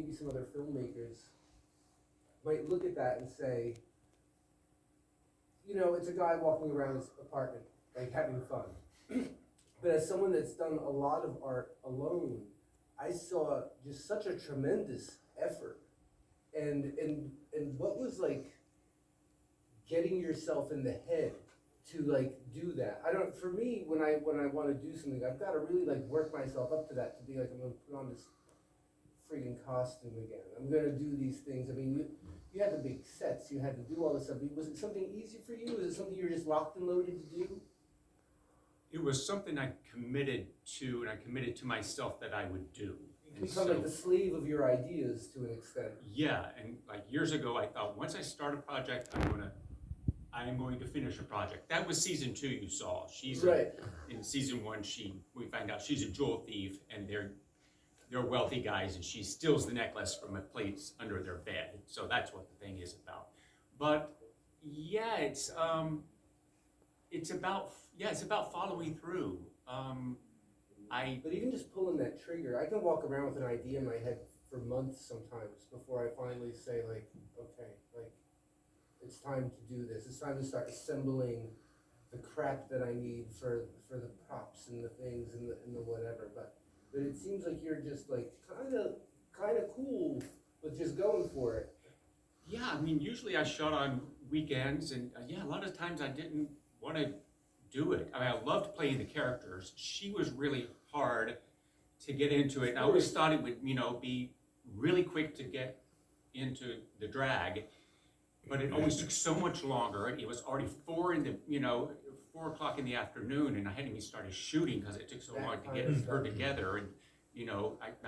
maybe some other filmmakers might look at that and say, it's a guy walking around his apartment, like having fun. But as someone that's done a lot of art alone, I saw just such a tremendous effort. And what was like getting yourself in the head to like do that? For me, when I want to do something, I've got to really like work myself up to that, to be like, I'm gonna put on this freaking costume again. I'm gonna do these things. I mean, you had the big sets, you had to do all this stuff. Was it something easy for you? Was it something you were just locked and loaded to do? It was something I committed to, and I committed to myself that I would do. You become like the slave of your ideas to an extent. Yeah, and like years ago, I thought once I start a project, I'm going to finish a project. That was season 2 you saw. She's right. In season 1, we find out she's a jewel thief, and they're wealthy guys, and she steals the necklace from a place under their bed. So that's what the thing is about. But yeah, it's about following through. But even just pulling that trigger, I can walk around with an idea in my head for months sometimes before I finally say like, okay, like it's time to do this. It's time to start assembling the crap that I need for the props and the things and the whatever. But it seems like you're just like kind of cool with just going for it. Yeah, I mean, usually I shot on weekends, and a lot of times I didn't want to do it. I mean, I loved playing the characters. She was really hard to get into it. I always thought it would, be really quick to get into the drag, but it always took so much longer. It was already 4 o'clock in the afternoon, and I hadn't even started shooting because it took so long to get her together. And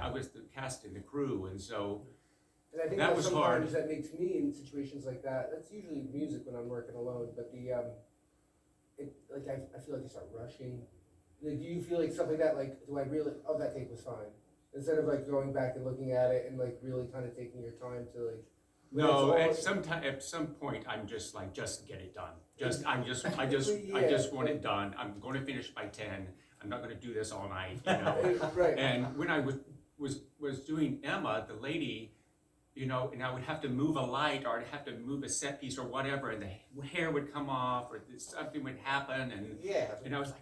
I was the cast and the crew, and so and I think that was hard. That makes me in situations like that. That's usually music when I'm working alone, but I feel like I start rushing. Like, do you feel like something that like, do I really? Oh, that take was fine. Instead of like going back and looking at it and like really kind of taking your time to like. No, at some point, I'm just like, just get it done. I just want it done. I'm going to finish by 10. I'm not going to do this all night, Right. And when I was doing Emma, the lady, and I would have to move a light, or I'd have to move a set piece or whatever, and the hair would come off, or something would happen, and I was like,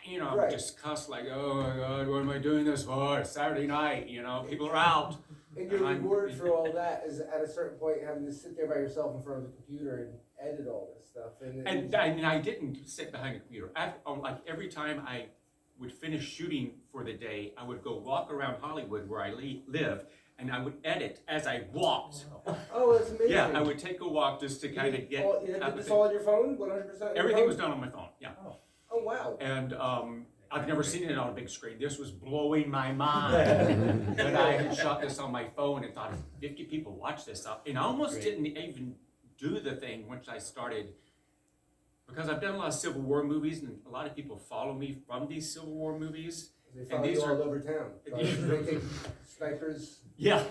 I would just cuss like, oh my God, what am I doing this for? It's Saturday night, people are out. And your reward for all that is at a certain point having to sit there by yourself in front of the computer and edit all this stuff. And I didn't sit behind a computer. Like every time I would finish shooting for the day, I would go walk around Hollywood where I live, and I would edit as I walked. Oh, that's amazing. Yeah, I would take a walk just to kind of get. You did this all on your phone, 100%? Everything was done on my phone, yeah. Oh, wow. And I've never seen it on a big screen. This was blowing my mind. But I had shot this on my phone and thought, if 50 people watch this, and I almost didn't even do the thing once I started, because I've done a lot of Civil War movies, and a lot of people follow me from these Civil War movies. They follow you all over town. They take snipers. Yeah.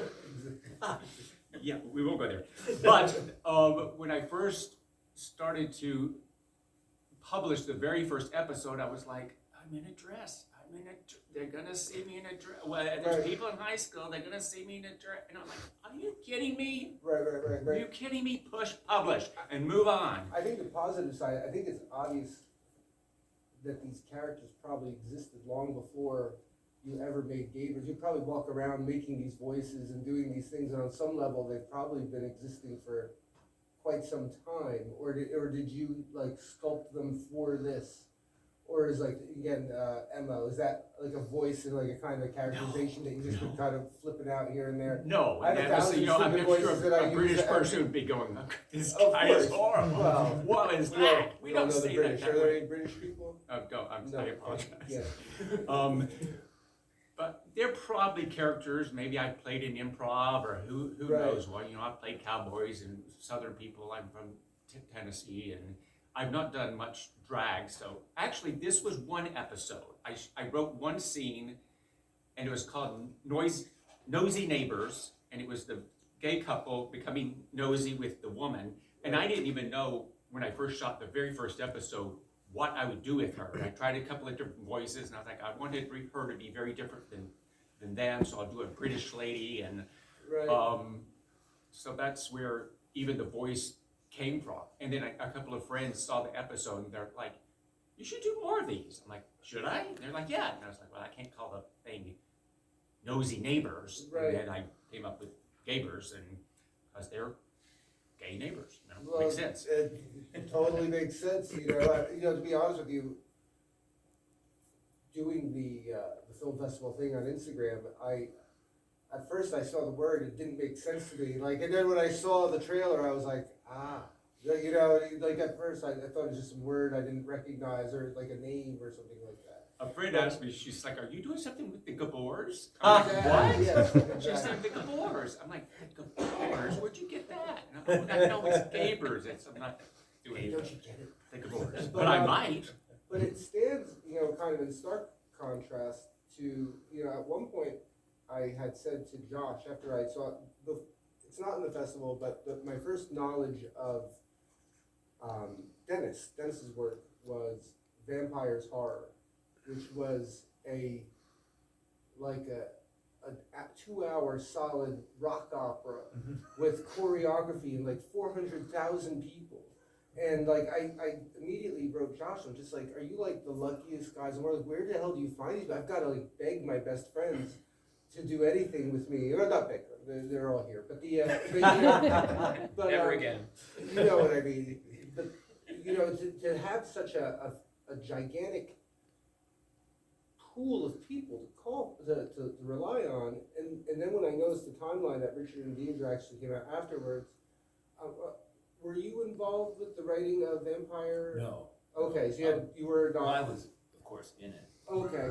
Yeah, we won't go there. But when I first started to publish the very first episode, I was like, I'm in a dress. They're gonna see me in a dress. Well, there's people in high school. They're gonna see me in a dress, and I'm like, are you kidding me? Right. Are you kidding me? Push, publish, and move on. I think the positive side. I think it's obvious that these characters probably existed long before you ever made Gaybors. You probably walk around making these voices and doing these things, and on some level, they've probably been existing for quite some time. Or did you like sculpt them for this? Or is like, again, Emma, is that like a voice and like a kind of characterization that you just been kind of flipping out here and there? No, I'm sure a British person would be going, this guy is horrible. Well, what is that? We don't know say the British. that Are there way. any British people? I apologize. Yeah. But they're probably characters. Maybe I played in improv, or who knows what. I played cowboys and Southern people. I'm from Tennessee, and I've not done much drag. So actually, this was one episode. I wrote one scene, and it was called Nosy Neighbors, and it was the gay couple becoming nosy with the woman. And I didn't even know when I first shot the very first episode what I would do with her. And I tried a couple of different voices, and I was like, I wanted her to be very different than them, so I'll do a British lady, and Right. So that's where even the voice came from. And then a couple of friends saw the episode and they're like, you should do more of these. I'm like, should I? And they're like, yeah. And I was like, well, I can't call the thing Nosy Neighbors. Right. And then I came up with Gaybors, and because they're gay neighbors, Well, makes sense. It totally makes sense. To be honest with you, doing the film festival thing on Instagram, at first I saw the word, it didn't make sense to me. Like, and then when I saw the trailer, I was like, like at first I thought it was just some word I didn't recognize, or like a name or something like that. A friend asked me, she's like, are you doing something with the Gaybors? I'm like, what? Yes, She said, the Gaybors. I'm like, the Gaybors? Where'd you get that? And I'm like, no, it's Gaybors. I'm not doing Don't you get it? the Gaybors. But I might. But it stands, kind of in stark contrast to, at one point I had said to Josh after I saw it's not in the festival, but my first knowledge of Dennis's work was Vampires Horror, which was a 2-hour solid rock opera with choreography and like 400,000 people. And like I immediately wrote Josh, I'm just like, are you like the luckiest guys in the world? Where the hell do you find these? I've got to like beg my best friends to do anything with me. Or not beg them, they're all here. But but, Never again. You know what I mean? But to have such a gigantic pool of people to rely on, and then when I noticed the timeline that Richard and Deidre actually came out afterwards, were you involved with the writing of Vampire? No. Okay, so you were not. Well, I was, of course, in it. Okay,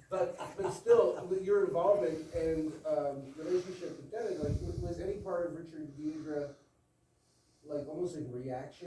but still, with your involvement and relationship with Dennis, like, was any part of Richard and Deidre like almost like reaction